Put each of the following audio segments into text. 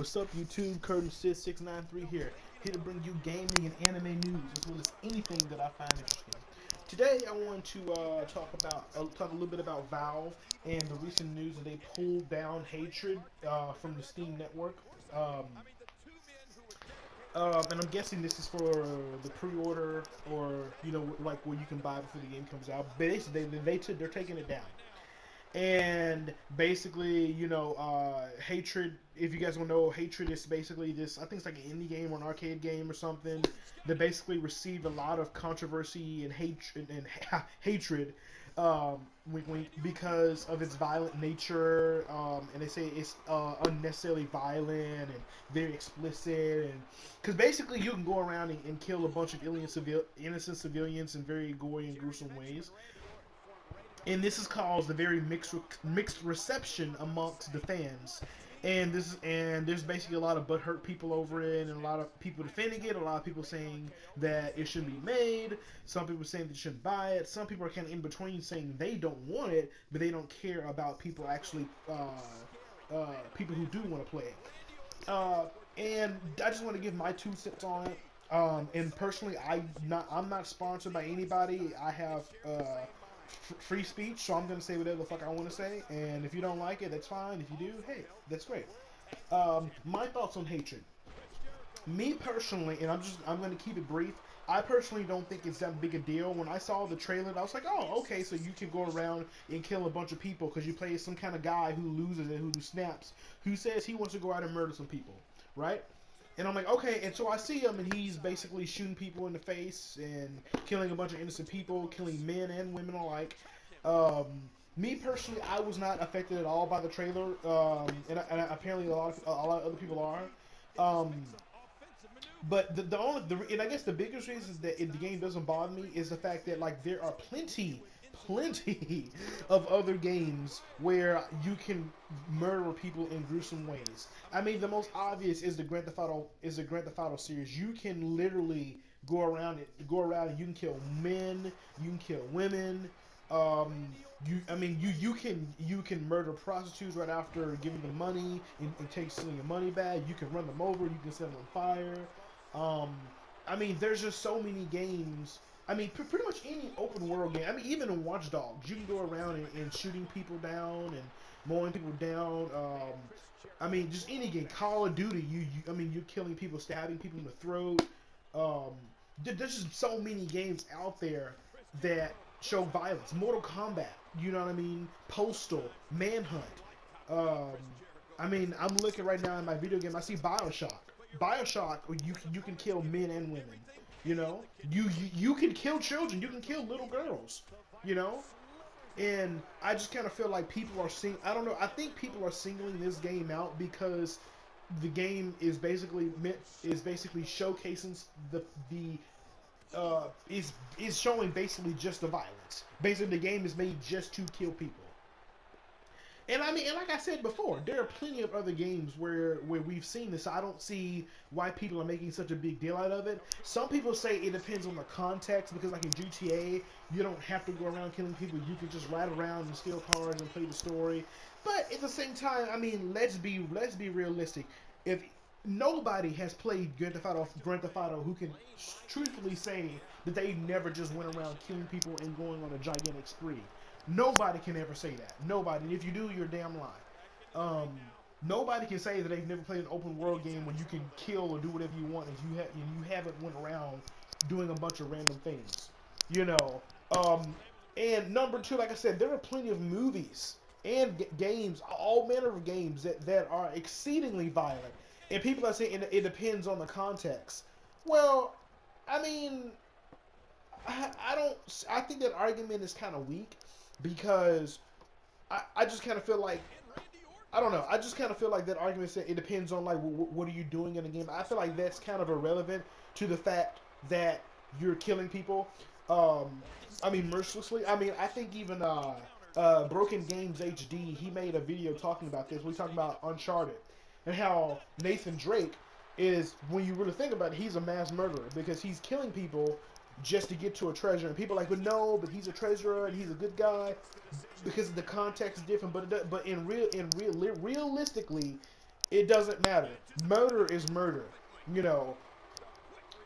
What's up, YouTube? Curtain Sid 693 here to bring you gaming and anime news as well as anything that I find interesting. Today, I want to talk a little bit about Valve and the recent news that they pulled down Hatred from the Steam network. Um, and I'm guessing this is for the pre-order, or like where you can buy before the game comes out. Basically, they're taking it down. And basically, Hatred. If you guys don't know, Hatred is basically this. I think it's like an indie game or an arcade game or something that basically received a lot of controversy and hatred, because of its violent nature. And they say it's unnecessarily violent and very explicit, and because basically you can go around and kill a bunch of innocent civilians in very gory and gruesome ways, and this has caused a very mixed reception amongst the fans. And there's basically a lot of butthurt people over it, and a lot of people defending it. A lot of people saying that it shouldn't be made. Some people saying that you shouldn't buy it. Some people are kind of in between, saying they don't want it, but they don't care about people actually, people who do want to play it. And I just want to give my 2 cents on it. And personally, I'm not sponsored by anybody. I have free speech, so I'm gonna say whatever the fuck I want to say. And if you don't like it, that's fine. If you do, hey, that's great. My thoughts on Hatred. Me personally, and I'm gonna keep it brief. I personally don't think it's that big a deal. When I saw the trailer, I was like, oh, okay, so you can go around and kill a bunch of people because you play some kind of guy who loses and who snaps, who says he wants to go out and murder some people, right? And I'm like, okay, and so I see him, and he's basically shooting people in the face and killing a bunch of innocent people, killing men and women alike. Um, Me personally, I was not affected at all by the trailer, and apparently a lot of other people are. Um, but and I guess the biggest reason that the game doesn't bother me is the fact that like there are plenty of other games where you can murder people in gruesome ways. I mean, the most obvious is the Grand Theft Auto series. You can literally go around and you can kill men, you can kill women. Um, you can murder prostitutes right after giving them money and take stealing your money back. You can run them over. You can set them on fire. Um, I mean, there's just so many games. I mean, pretty much any open world game. I mean, even in Watch Dogs, you can go around and shooting people down and mowing people down. I mean, just any game. Call of Duty, I mean, you're killing people, stabbing people in the throat. Um, there's just so many games out there that show violence. Mortal Kombat, you know what I mean? Postal, Manhunt. Um, I mean, I'm looking right now in my video game. I see Bioshock. Bioshock, you can kill men and women. You know, you can kill children. You can kill little girls. You know, and I just kind of feel like people are I don't know. I think people are singling this game out because the game is basically showcasing is showing basically just the violence. Basically, the game is made just to kill people. And I mean, and like I said before, there are plenty of other games where we've seen this. I don't see why people are making such a big deal out of it. Some people say it depends on the context, because like in GTA, you don't have to go around killing people. You can just ride around and steal cars and play the story. But at the same time, I mean, let's be realistic. If nobody has played Grand Theft Auto who can truthfully say that they never just went around killing people and going on a gigantic spree. Nobody can ever say that. Nobody. And if you do, you're damn lying. Nobody can say that they've never played an open world game when you can kill or do whatever you want, and you haven't went around doing a bunch of random things. You know. And number two, like I said, there are plenty of movies and games, all manner of games that are exceedingly violent. And people are saying it depends on the context. Well, I mean, I don't. I think that argument is kind of weak, because I just kind of feel like, I don't know. I just kind of feel like that argument said it depends on like what are you doing in the game. I feel like that's kind of irrelevant to the fact that you're killing people. I mean, mercilessly. I mean, I think even Broken Games HD, he made a video talking about this. We talking about Uncharted and how Nathan Drake is, when you really think about it, he's a mass murderer because he's killing people just to get to a treasure. And people are like, but no, but he's a treasurer and he's a good guy, because the context is different. But realistically, It doesn't matter. Murder is murder. You know,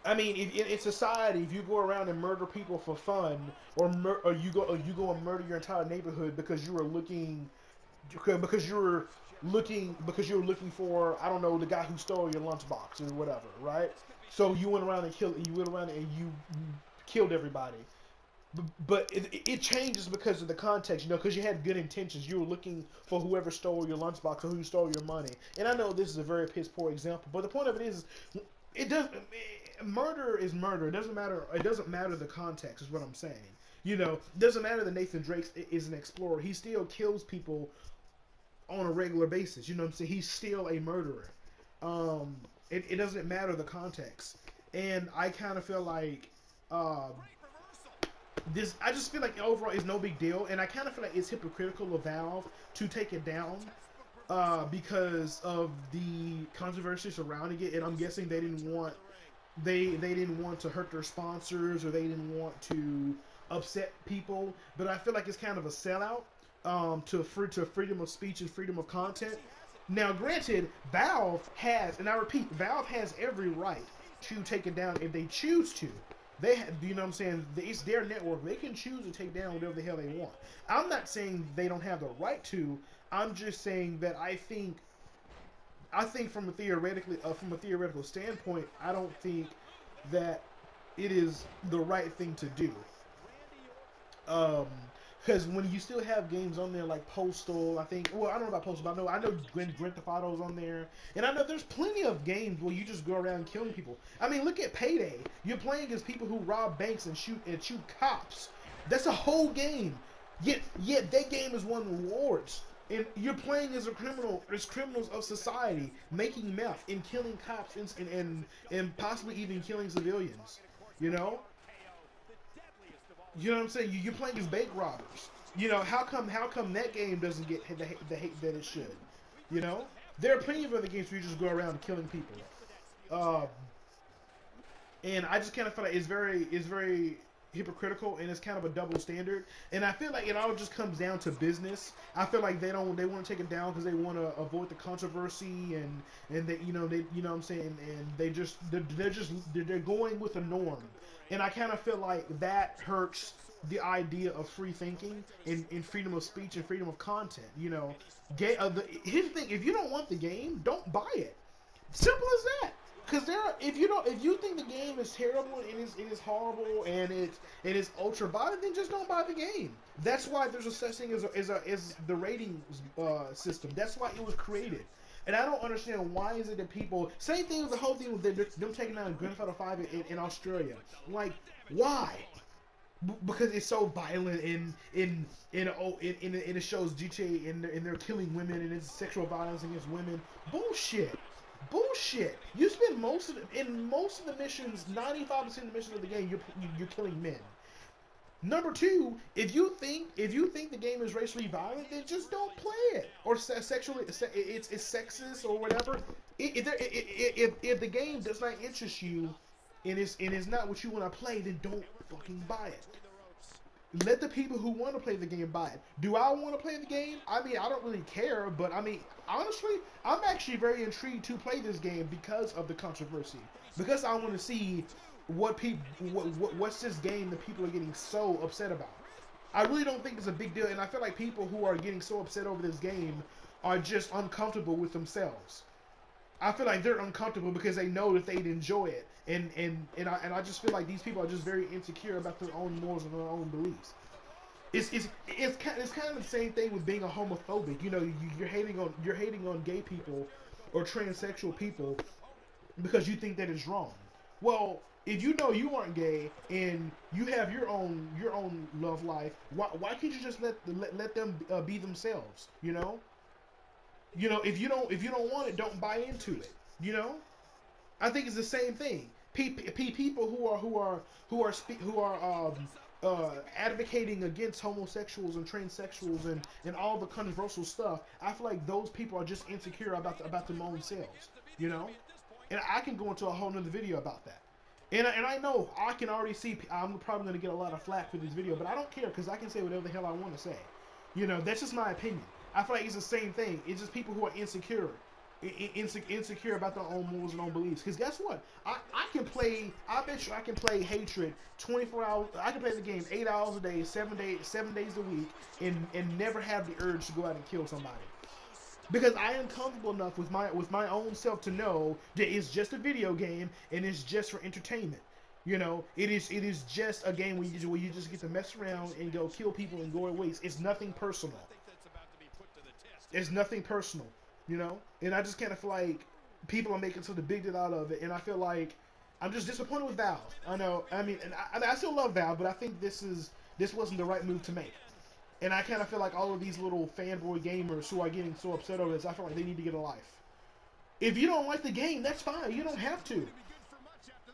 I mean, if in society, if you go around and murder people for fun, or you go and murder your entire neighborhood because you were looking, because you were looking for, I don't know, the guy who stole your lunchbox or whatever, right? So you went around and you killed everybody. But it changes because of the context, you know, because you had good intentions. You were looking for whoever stole your lunchbox or who stole your money. And I know this is a very piss poor example, but the point of it is, it does. Murder is murder. It doesn't matter. It doesn't matter the context. Is what I'm saying. You know, it doesn't matter that Nathan Drake is an explorer. He still kills people on a regular basis. You know what I'm saying? He's still a murderer. It doesn't matter the context. And I kind of feel like. This I just feel like overall is no big deal, and I kind of feel like it's hypocritical of Valve to take it down because of the controversy surrounding it, and I'm guessing they didn't want to hurt their sponsors, or they didn't want to upset people, but I feel like it's kind of a sellout to freedom of speech and freedom of content. Now, granted, Valve has, and I repeat, Valve has every right to take it down if they choose to. They, you know what I'm saying? It's their network. They can choose to take down whatever the hell they want. I'm not saying they don't have the right to. I'm just saying that I think from from a theoretical standpoint, I don't think that it is the right thing to do. Because when you still have games on there like Postal, I think. Well, I don't know about Postal, but I know Grand Theft Auto's on there, and I know there's plenty of games where you just go around killing people. I mean, look at Payday. You're playing as people who rob banks and shoot cops. That's a whole game. Yet that game is won rewards. And you're playing as criminals of society, making meth and killing cops and possibly even killing civilians. You know? You know what I'm saying? You're playing as bank robbers. You know, how come that game doesn't get the hate that it should? You know? There are plenty of other games where you just go around killing people. And I just kind of feel like it's very hypocritical, and it's kind of a double standard. And I feel like it all just comes down to business. I feel like they want to take it down because they want to avoid the controversy, and they, you know what I'm saying, and they're going with the norm. And I kind of feel like that hurts the idea of free thinking and freedom of speech and freedom of content. You know, here's the thing: if you don't want the game, don't buy it. Simple as that. Because if you think the game is terrible and it is horrible and it's ultra violent, then just don't buy the game. That's why there's a such thing as the ratings system. That's why it was created. And I don't understand why is it that people, same thing with the whole thing with them taking down Grand Theft Auto 5 in Australia. Like, why? Because it's so violent and it shows GTA and they're killing women and it's sexual violence against women. Bullshit. Bullshit. You spend most of the missions, 95% of the missions of the game, you're killing men. Number two, if you think the game is racially violent, then just don't play it. Or sexually, it's sexist or whatever. If the game does not interest you, and it's not what you want to play, then don't fucking buy it. Let the people who want to play the game buy it. Do I want to play the game? I mean, I don't really care, but I mean, honestly, I'm actually very intrigued to play this game because of the controversy. Because I want to see what's this game that people are getting so upset about. I really don't think it's a big deal, and I feel like people who are getting so upset over this game are just uncomfortable with themselves. I feel like they're uncomfortable because they know that they'd enjoy it, and I just feel like these people are just very insecure about their own morals and their own beliefs. It's kind of the same thing with being a homophobic. You know, you're hating on gay people or transsexual people because you think that it's wrong. Well, if you know you aren't gay and you have your own love life, why can't you just let them be themselves? You know, if you don't want it, don't buy into it. You know, I think it's the same thing. People who are advocating against homosexuals and transsexuals and all the controversial stuff, I feel like those people are just insecure about their own selves. You know, and I can go into a whole nother video about that. And I know I can already see I'm probably going to get a lot of flack for this video, but I don't care because I can say whatever the hell I want to say. You know, that's just my opinion. I feel like it's the same thing. It's just people who are insecure. insecure about their own morals and own beliefs. Because guess what? I can play. I bet you I can play Hatred 24 hours. I can play the game 8 hours a day, 7 days a week, and never have the urge to go out and kill somebody. Because I am comfortable enough with my own self to know that it's just a video game and it's just for entertainment. You know, it is just a game where you just get to mess around and go kill people and go away. It's nothing personal. It's nothing personal, you know? And I just kind of feel like people are making such a big deal out of it, and I feel like I'm just disappointed with Valve. I know, I mean, and I still love Valve, but I think this wasn't the right move to make. And I kind of feel like all of these little fanboy gamers who are getting so upset over this, I feel like they need to get a life. If you don't like the game, that's fine. You don't have to.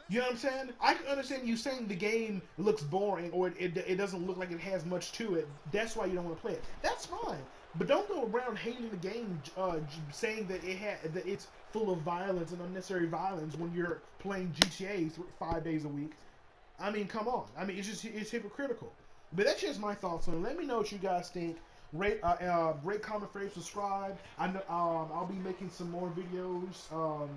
You know what I'm saying? I can understand you saying the game looks boring or it doesn't look like it has much to it. That's why you don't want to play it. That's fine. But don't go around hating the game, saying that that it's full of violence and unnecessary violence when you're playing GTA 5 days a week. I mean, come on. I mean, it's hypocritical. But that's just my thoughts on it. Let me know what you guys think. Rate, comment, favorite, subscribe. I know I'll be making some more videos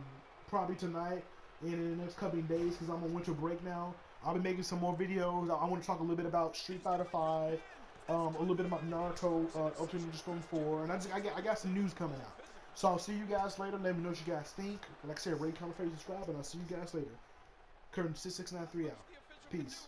probably tonight and in the next couple of days because I'm on winter break now. I'll be making some more videos. I want to talk a little bit about Street Fighter 5, a little bit about Naruto, Ultimate Ninja Storm 4, and I got some news coming out. So I'll see you guys later. Let me know what you guys think. Like I said, rate, comment, favorite, subscribe, and I'll see you guys later. Curtain 6693 out. Peace.